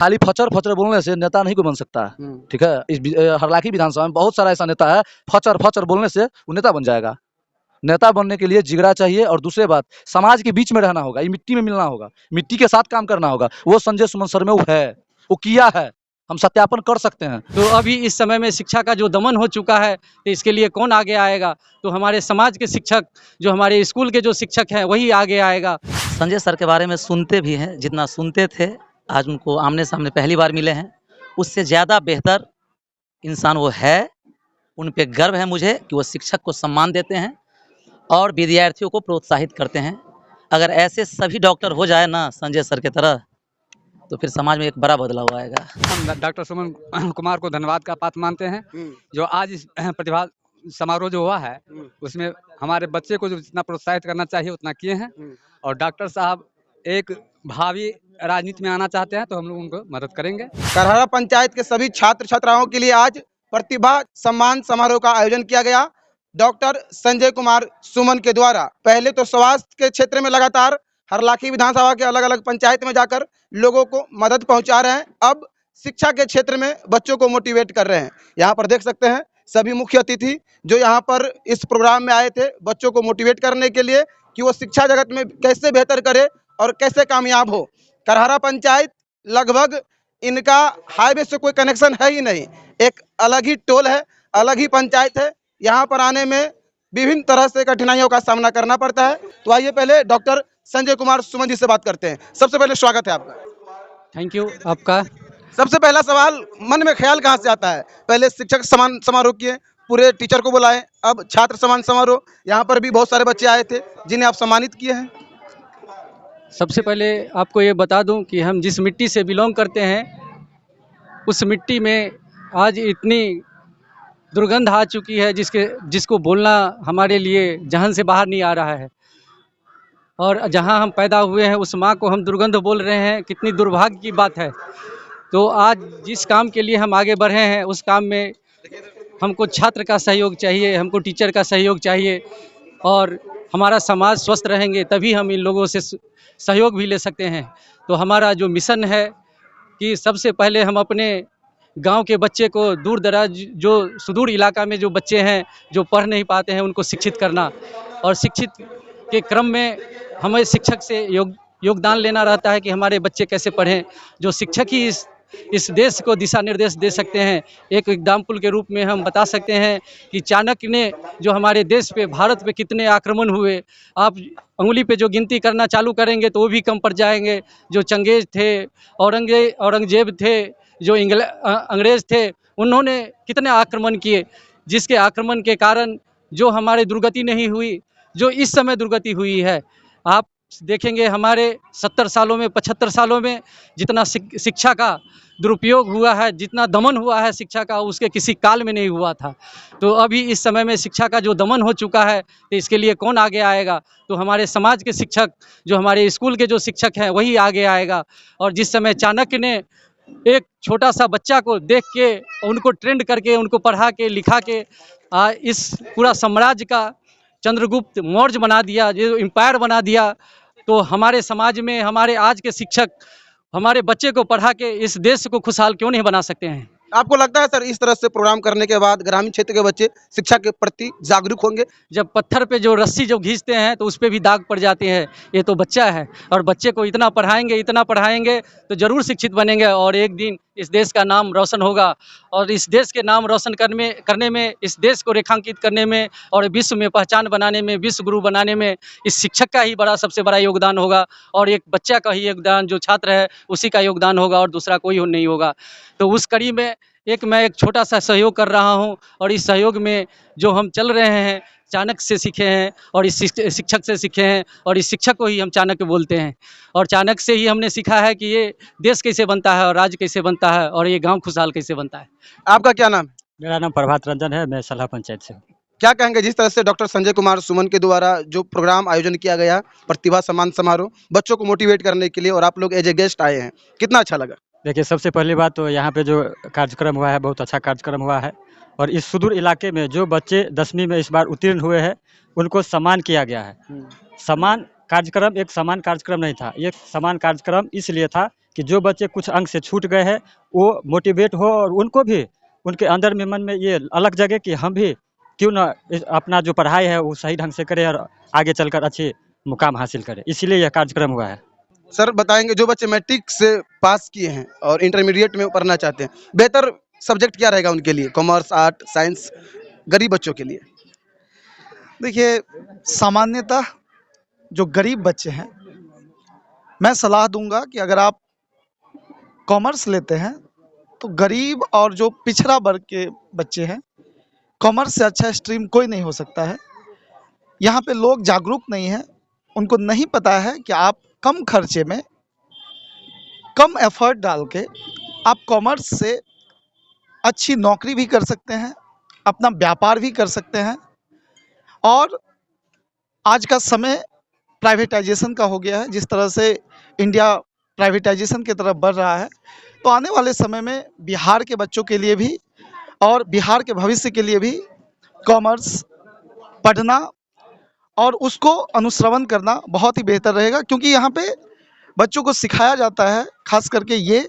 खाली फचर फचर बोलने से नेता नहीं को बन सकता है। ठीक है, इस हरलाखी विधानसभा में बहुत सारा ऐसा नेता है, फचर फचर बोलने से वो नेता बन जाएगा। नेता बनने के लिए जिगरा चाहिए और दूसरी बात समाज के बीच में रहना होगा, ये मिट्टी में मिलना होगा, मिट्टी के साथ काम करना होगा। वो संजय सुमन सर में वो है, वो किया है, हम सत्यापन कर सकते हैं। तो अभी इस समय में शिक्षा का जो दमन हो चुका है, तो इसके लिए कौन आगे आएगा? तो हमारे समाज के शिक्षक, जो हमारे स्कूल के जो शिक्षक हैं, वही आगे आएगा। संजय सर के बारे में सुनते भी हैं, जितना सुनते थे आज उनको आमने सामने पहली बार मिले हैं, उससे ज़्यादा बेहतर इंसान वो है। उन पे गर्व है मुझे कि वो शिक्षक को सम्मान देते हैं और विद्यार्थियों को प्रोत्साहित करते हैं। अगर ऐसे सभी डॉक्टर हो जाए ना संजय सर की तरह, तो फिर समाज में एक बड़ा बदलाव आएगा। हम डॉक्टर सुमन कुमार को धन्यवाद का पात्र मानते हैं, जो आज इस प्रतिभा समारोह जो हुआ है उसमें हमारे बच्चे को जो जितना प्रोत्साहित करना चाहिए उतना किए हैं। और डॉक्टर साहब एक भावी राजनीति में आना चाहते हैं तो हम लोग उनको मदद करेंगे। करहरा पंचायत के सभी छात्र छात्राओं के लिए आज प्रतिभा सम्मान समारोह का आयोजन किया गया। डॉक्टर संजय कुमार सुमन के द्वारा पहले तो स्वास्थ्य के क्षेत्र में लगातार हरलाखी विधानसभा के अलग अलग पंचायत में जाकर लोगों को मदद पहुंचा रहे हैं, अब शिक्षा के क्षेत्र में बच्चों को मोटिवेट कर रहे हैं। यहाँ पर देख सकते हैं सभी मुख्य अतिथि जो यहाँ पर इस प्रोग्राम में आए थे बच्चों को मोटिवेट करने के लिए कि वो शिक्षा जगत में कैसे बेहतर करे और कैसे कामयाब हो। करहरा पंचायत लगभग इनका हाईवे से कोई कनेक्शन है ही नहीं, एक अलग ही टोल है, अलग ही पंचायत है। यहाँ पर आने में विभिन्न तरह से कठिनाइयों का सामना करना पड़ता है। तो आइए पहले डॉक्टर संजय कुमार सुमन जी से बात करते हैं। सबसे पहले स्वागत है आपका। थैंक यू आपका। सबसे पहला सवाल, मन में ख्याल कहाँ से आता है? पहले शिक्षक सम्मान समारोह किए, पूरे टीचर को बुलाए, अब छात्र सम्मान समारोह, यहाँ पर भी बहुत सारे बच्चे आए थे जिन्हें आप सम्मानित किए हैं। सबसे पहले आपको ये बता दूं कि हम जिस मिट्टी से बिलोंग करते हैं उस मिट्टी में आज इतनी दुर्गंध आ चुकी है जिसको बोलना हमारे लिए जहन से बाहर नहीं आ रहा है। और जहां हम पैदा हुए हैं उस माँ को हम दुर्गंध बोल रहे हैं, कितनी दुर्भाग्य की बात है। तो आज जिस काम के लिए हम आगे बढ़े हैं उस काम में हमको छात्र का सहयोग चाहिए, हमको टीचर का सहयोग चाहिए और हमारा समाज स्वस्थ रहेंगे तभी हम इन लोगों से सहयोग भी ले सकते हैं। तो हमारा जो मिशन है कि सबसे पहले हम अपने गांव के बच्चे को दूर दराज जो सुदूर इलाका में जो बच्चे हैं जो पढ़ नहीं पाते हैं उनको शिक्षित करना, और शिक्षित के क्रम में हमें शिक्षक से योगदान लेना रहता है कि हमारे बच्चे कैसे पढ़ें। जो शिक्षक ही इस देश को दिशा निर्देश दे सकते हैं। एक एग्जाम्पल के रूप में हम बता सकते हैं कि चाणक्य ने जो हमारे देश पे भारत पे कितने आक्रमण हुए, आप उंगली पे जो गिनती करना चालू करेंगे तो वो भी कम पड़ जाएंगे। जो चंगेज थे, औरंगजेब थे, जो अंग्रेज थे, उन्होंने कितने आक्रमण किए, जिसके आक्रमण के कारण जो हमारे दुर्गति नहीं हुई, जो इस समय दुर्गति हुई है। आप देखेंगे हमारे 70 सालों में 75 सालों में जितना शिक्षा का दुरुपयोग हुआ है, जितना दमन हुआ है शिक्षा का, उसके किसी काल में नहीं हुआ था। तो अभी इस समय में शिक्षा का जो दमन हो चुका है तो इसके लिए कौन आगे आएगा? तो हमारे समाज के शिक्षक, जो हमारे स्कूल के जो शिक्षक हैं वही आगे आएगा। और जिस समय चाणक्य ने एक छोटा सा बच्चा को देख के उनको ट्रेंड करके उनको पढ़ा के लिखा के इस पूरा साम्राज्य का चंद्रगुप्त मौर्य बना दिया, जो एम्पायर बना दिया, तो हमारे समाज में हमारे आज के शिक्षक हमारे बच्चे को पढ़ा के इस देश को खुशहाल क्यों नहीं बना सकते हैं? आपको लगता है सर इस तरह से प्रोग्राम करने के बाद ग्रामीण क्षेत्र के बच्चे शिक्षा के प्रति जागरूक होंगे? जब पत्थर पे जो रस्सी जब घींचते हैं तो उस पर भी दाग पड़ जाते हैं। ये तो बच्चा है और बच्चे को इतना पढ़ाएंगे तो ज़रूर शिक्षित बनेंगे और एक दिन इस देश का नाम रोशन होगा। और इस देश के नाम रोशन करने में, इस देश को रेखांकित करने में और विश्व में पहचान बनाने में, विश्व गुरु बनाने में इस शिक्षक का ही सबसे बड़ा योगदान होगा। और एक बच्चा का ही योगदान, जो छात्र है उसी का योगदान होगा और दूसरा कोई नहीं होगा। तो उस कड़ी में मैं एक छोटा सा सहयोग कर रहा हूं और इस सहयोग में जो हम चल रहे हैं चाणक्य से सीखे हैं और इस शिक्षक से सीखे हैं और इस शिक्षक को ही हम चाणक्य बोलते हैं। और चाणक्य से ही हमने सीखा है कि ये देश कैसे बनता है और राज्य कैसे बनता है और ये गांव खुशहाल कैसे बनता है। आपका क्या नाम है? मेरा नाम प्रभात रंजन है, मैं सलाह पंचायत से हूँ। क्या कहेंगे जिस तरह से डॉक्टर संजय कुमार सुमन के द्वारा जो प्रोग्राम आयोजन किया गया प्रतिभा सम्मान समारोह बच्चों को मोटिवेट करने के लिए, और आप लोग एज ए गेस्ट आए हैं, कितना अच्छा लगा? देखिए, सबसे पहली बात तो यहाँ पे जो कार्यक्रम हुआ है बहुत अच्छा कार्यक्रम हुआ है और इस सुदूर इलाके में जो बच्चे 10वीं में इस बार उत्तीर्ण हुए हैं उनको सम्मान किया गया है। सम्मान कार्यक्रम एक समान कार्यक्रम नहीं था, ये समान कार्यक्रम इसलिए था कि जो बच्चे कुछ अंक से छूट गए हैं वो मोटिवेट हो और उनको भी उनके अंदर में मन में ये अलग जगे कि हम भी क्यों ना अपना जो पढ़ाई है वो सही ढंग से करें और आगे चलकर अच्छे मुकाम हासिल करें, इसीलिए यह कार्यक्रम हुआ है। सर बताएंगे जो बच्चे मैट्रिक से पास किए हैं और इंटरमीडिएट में पढ़ना चाहते हैं, बेहतर सब्जेक्ट क्या रहेगा उनके लिए, कॉमर्स, आर्ट, साइंस, गरीब बच्चों के लिए? देखिए, सामान्यतः जो गरीब बच्चे हैं, मैं सलाह दूंगा कि अगर आप कॉमर्स लेते हैं तो गरीब और जो पिछड़ा वर्ग के बच्चे हैं, कॉमर्स से अच्छा स्ट्रीम कोई नहीं हो सकता है। यहाँ पे लोग जागरूक नहीं हैं, उनको नहीं पता है कि आप कम खर्चे में, कम एफर्ट डाल के आप कॉमर्स से अच्छी नौकरी भी कर सकते हैं, अपना व्यापार भी कर सकते हैं। और आज का समय प्राइवेटाइजेशन का हो गया है, जिस तरह से इंडिया प्राइवेटाइजेशन की तरफ बढ़ रहा है, तो आने वाले समय में बिहार के बच्चों के लिए भी और बिहार के भविष्य के लिए भी कॉमर्स पढ़ना और उसको अनुश्रवण करना बहुत ही बेहतर रहेगा, क्योंकि यहाँ पे बच्चों को सिखाया जाता है खास करके ये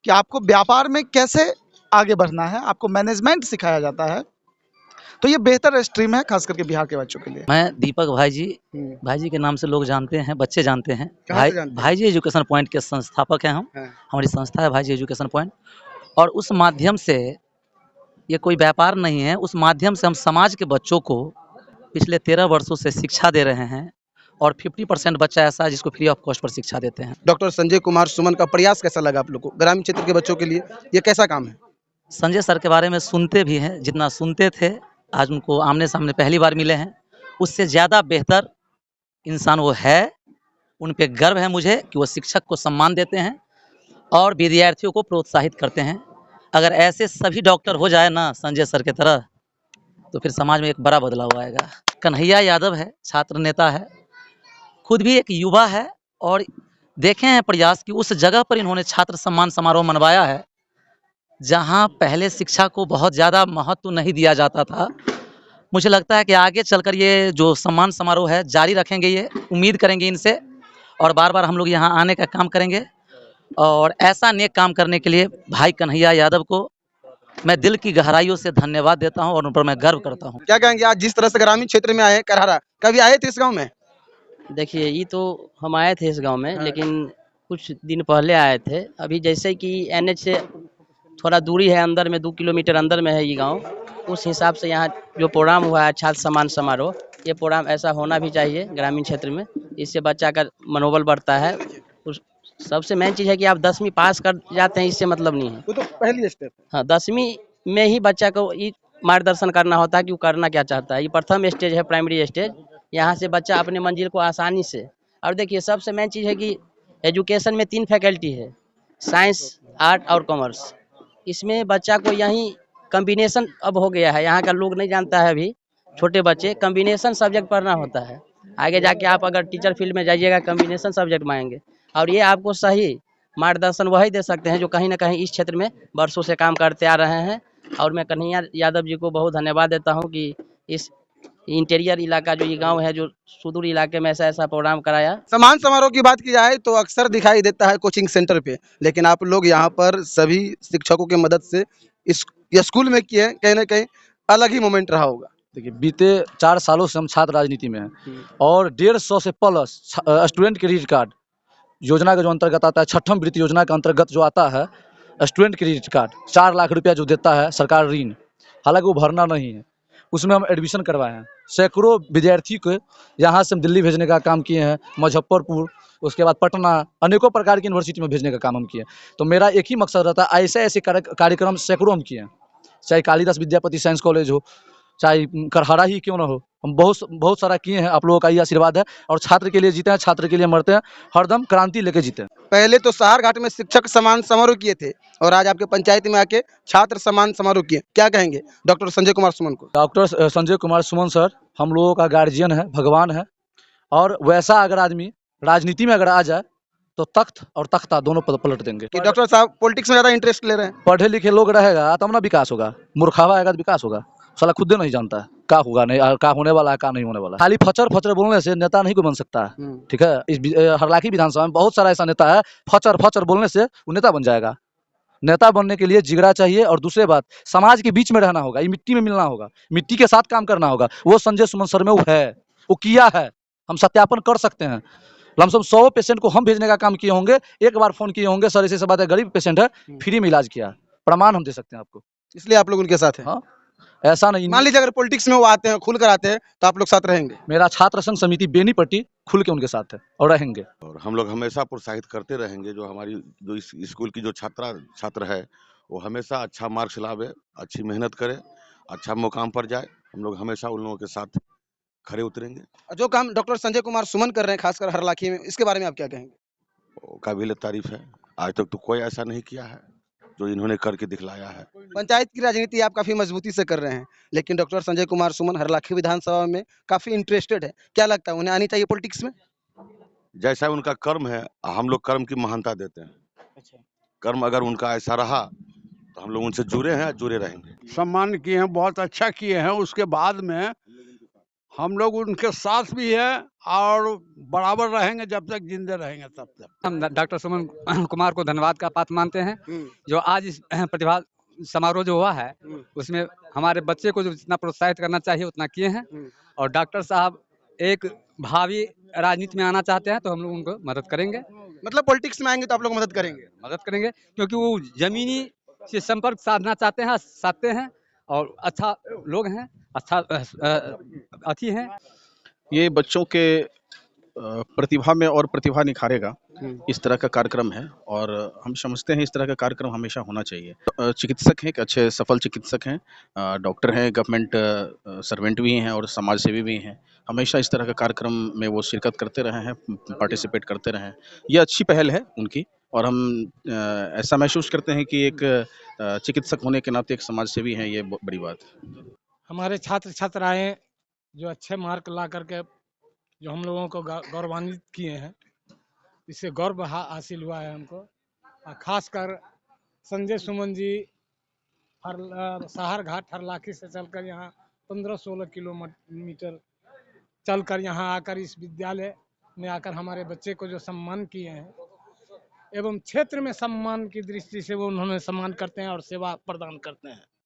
कि आपको व्यापार में कैसे आगे बढ़ना है, आपको मैनेजमेंट सिखाया जाता है। तो ये बेहतर स्ट्रीम है खास करके बिहार के बच्चों के लिए। मैं दीपक भाई जी के नाम से लोग जानते हैं, बच्चे जानते हैं। कहाँ से जानते हैं? भाई जी एजुकेशन पॉइंट के संस्थापक हैं हम। हाँ। हमारी संस्था है भाई जी एजुकेशन पॉइंट, और उस माध्यम से, ये कोई व्यापार नहीं है, उस माध्यम से हम समाज के बच्चों को पिछले 13 वर्षों से शिक्षा दे रहे हैं, और 50% बच्चा ऐसा है जिसको फ्री ऑफ कॉस्ट पर शिक्षा देते हैं। डॉक्टर संजय कुमार सुमन का प्रयास कैसा लगा आप लोग को? ग्रामीण क्षेत्र के बच्चों के लिए ये कैसा काम है? संजय सर के बारे में सुनते भी हैं, जितना सुनते थे, आज उनको आमने सामने पहली बार मिले हैं। उससे ज़्यादा बेहतर इंसान वो है, उन पे गर्व है मुझे कि वो शिक्षक को सम्मान देते हैं और विद्यार्थियों को प्रोत्साहित करते हैं। अगर ऐसे सभी डॉक्टर हो जाए ना संजय सर की तरह, तो फिर समाज में एक बड़ा बदलाव आएगा। कन्हैया यादव है, छात्र नेता है, खुद भी एक युवा है, और देखे हैं प्रयास कि उस जगह पर इन्होंने छात्र सम्मान समारोह मनवाया है जहां पहले शिक्षा को बहुत ज़्यादा महत्व नहीं दिया जाता था। मुझे लगता है कि आगे चलकर ये जो सम्मान समारोह है जारी रखेंगे, ये उम्मीद करेंगे इनसे, और बार बार हम लोग यहाँ आने का काम करेंगे। और ऐसा नेक काम करने के लिए भाई कन्हैया यादव को मैं दिल की गहराइयों से धन्यवाद देता हूँ और उन पर मैं गर्व करता हूँ। क्या कहेंगे आज जिस तरह से ग्रामीण क्षेत्र में आए हैं, करहरा, कभी आए थे इस गाँव में? देखिए, ये तो हम आए थे इस गांव में, हाँ। लेकिन कुछ दिन पहले आए थे। अभी जैसे कि एनएच से थोड़ा दूरी है, अंदर में 2 किलोमीटर अंदर में है ये गांव। उस हिसाब से यहाँ जो प्रोग्राम हुआ है छात्र सम्मान समारोह, ये प्रोग्राम ऐसा होना भी चाहिए ग्रामीण क्षेत्र में। इससे बच्चा का मनोबल बढ़ता है। उस सबसे मेन चीज़ है कि आप 10वीं पास कर जाते हैं, इससे मतलब नहीं है। वो तो पहली स्टेप है। हाँ, 10वीं में ही बच्चा को ये मार्गदर्शन करना होता है कि वो करना क्या चाहता है। ये प्रथम स्टेज है, प्राइमरी स्टेज। यहाँ से बच्चा अपने मंजिल को आसानी से, और देखिए सबसे मेन चीज़ है कि एजुकेशन में 3 फैकल्टी है, साइंस, आर्ट और कॉमर्स। इसमें बच्चा को यहीं कम्बिनेशन अब हो गया है, यहाँ का लोग नहीं जानता है अभी, छोटे बच्चे कम्बिनेशन सब्जेक्ट पढ़ना होता है। आगे जाके आप अगर टीचर फील्ड में जाइएगा, कम्बिनेशन सब्जेक्ट मांगेंगे, और ये आपको सही मार्गदर्शन वही दे सकते हैं जो कहीं ना कहीं इस क्षेत्र में वर्षों से काम करते आ रहे हैं। और मैं कन्हैया यादव जी को बहुत धन्यवाद देता हूँ कि इस इंटीरियर इलाका जो ये गांव है, जो सुदूर इलाके में ऐसा प्रोग्राम कराया। सम्मान समारोह की बात की जाए तो अक्सर दिखाई देता है कोचिंग सेंटर पे, लेकिन आप लोग यहाँ पर सभी शिक्षकों की मदद से इस स्कूल में किए हैं, कहीं ना कहीं अलग ही मोमेंट रहा होगा। देखिए, बीते 4 सालों से हम छात्र राजनीति में हैं, और 150 से प्लस स्टूडेंट क्रेडिट कार्ड योजना का जो अंतर्गत आता है, 6ठम वृत्ति योजना के अंतर्गत जो आता है स्टूडेंट क्रेडिट कार्ड, 4 लाख रुपया जो देता है सरकार ऋण, हालांकि वो भरना नहीं है, उसमें हम एडमिशन करवाए हैं। सैकड़ों विद्यार्थी को यहाँ से हम दिल्ली भेजने का काम किए हैं, मुजफ्फरपुर, उसके बाद पटना, अनेकों प्रकार की यूनिवर्सिटी में भेजने का काम हम किए। तो मेरा एक ही मकसद रहता है, ऐसे ऐसे कार्यक्रम सैकड़ों हम किए हैं, चाहे कालिदास विद्यापति साइंस कॉलेज हो, चाहे करहरा ही क्यों ना हो, हम बहुत सारा किए हैं। आप लोगों का ये आशीर्वाद है, और छात्र के लिए जीते हैं, छात्र के लिए मरते हैं, हरदम क्रांति लेके जीते हैं। पहले तो सहार घाट में शिक्षक सम्मान समारोह किए थे, और आज आपके पंचायत में आके छात्र सम्मान समारोह किए, क्या कहेंगे डॉक्टर संजय कुमार सुमन को? डॉक्टर संजय कुमार सुमन सर हम लोगों का गार्जियन है, भगवान है, और वैसा अगर आदमी राजनीति में अगर आ जाए तो तख्त और तख्ता दोनों पलट देंगे। कि डॉक्टर साहब पॉलिटिक्स में ज़्यादा इंटरेस्ट ले रहे हैं? पढ़े लिखे लोग रहेगा तब ना विकास होगा, मूर्खावा आएगा तो विकास होगा। साला खुद नहीं जानता है क्या होगा नहीं क्या होने वाला है क्या नहीं होने वाला है। खाली फचर फचर बोलने से नेता नहीं को बन सकता है। ठीक है, इस हरलाखी विधानसभा में बहुत सारा ऐसा नेता है, फचर फचर बोलने से वो नेता बन जाएगा। नेता बनने के लिए जिगरा चाहिए और दूसरी बात समाज के बीच में रहना होगा, ये मिट्टी में मिलना होगा, मिट्टी के साथ काम करना होगा। वो संजय सुमन सर में वो है, वो किया है, हम सत्यापन कर सकते हैं। लमसम 100 पेशेंट को हम भेजने का काम किए होंगे, एक बार फोन किए होंगे, सर ऐसे बात है, गरीब पेशेंट है, फ्री में इलाज किया, प्रमाण हम दे सकते हैं आपको। इसलिए आप लोग उनके साथ हैं। हाँ, ऐसा नहीं। मान लीजिए अगर पॉलिटिक्स में वो आते हैं, खुल कर आते हैं, तो आप लोग साथ रहेंगे। मेरा छात्र संघ समिति बेनीपट्टी खुल के उनके साथ है और रहेंगे। और हम लोग हमेशा प्रोत्साहित करते रहेंगे। जो हमारी जो इस स्कूल की जो छात्र है वो हमेशा अच्छा मार्क्स लावे, अच्छी मेहनत करे, अच्छा मुकाम पर जाए। हम लोग हमेशा उन लोगों के साथ खड़े उतरेंगे। जो काम डॉक्टर संजय कुमार सुमन कर रहे हैं, खासकर हरलाखी में, इसके बारे में आप क्या कहेंगे? काबिल तारीफ है। आज तक तो कोई ऐसा नहीं किया है जो इन्होंने करके दिखलाया है। पंचायत की राजनीति आप काफी मजबूती से कर रहे हैं, लेकिन डॉक्टर संजय कुमार सुमन हरलाखी विधानसभा में काफी इंटरेस्टेड है। क्या लगता है उन्हें आनी चाहिए पॉलिटिक्स में? जैसा उनका कर्म है, हम लोग कर्म की महानता देते हैं। कर्म अगर उनका ऐसा रहा तो हम लोग उनसे जुड़े हैं, जुड़े रहेंगे। सम्मान किए हैं, बहुत अच्छा किए हैं। उसके बाद में हम लोग उनके साथ भी है और बराबर रहेंगे जब तक जिंदे रहेंगे तब तक। हम डॉक्टर सुमन कुमार को धन्यवाद का पात्र मानते हैं, जो आज इस प्रतिभा समारोह जो हुआ है उसमें हमारे बच्चे को जो जितना प्रोत्साहित करना चाहिए उतना किए हैं। और डॉक्टर साहब एक भावी राजनीति में आना चाहते हैं तो हम लोग उनको मदद करेंगे। मतलब पॉलिटिक्स में आएंगे तो आप लोग मदद करेंगे? क्योंकि वो जमीनी से संपर्क साधते हैं और अच्छा लोग हैं, अच्छा अथी हैं। ये बच्चों के प्रतिभा में और प्रतिभा निखारेगा, इस तरह का कार्यक्रम है और हम समझते हैं इस तरह का कार्यक्रम हमेशा होना चाहिए। चिकित्सक हैं, एक अच्छे सफल चिकित्सक हैं, डॉक्टर हैं, गवर्नमेंट सर्वेंट भी हैं और समाज सेवी भी हैं। हमेशा इस तरह का कार्यक्रम में वो शिरकत करते रहे हैं, पार्टिसिपेट करते रहे हैं। ये अच्छी पहल है उनकी और हम ऐसा महसूस करते हैं कि एक चिकित्सक होने के नाते एक समाज सेवी हैं, ये बड़ी बात है। हमारे छात्र छात्राएं जो अच्छे मार्क ला करके जो हम लोगों को गौरवान्वित किए हैं, इससे गौरव हासिल हुआ है हमको। खासकर संजय सुमन जी सहार घाट हरलाखी से चलकर यहाँ 15-16 किलोमीटर चलकर यहाँ आकर इस विद्यालय में आकर हमारे बच्चे को जो सम्मान किए हैं एवं क्षेत्र में सम्मान की दृष्टि से वो उन्होंने सम्मान करते हैं और सेवा प्रदान करते हैं।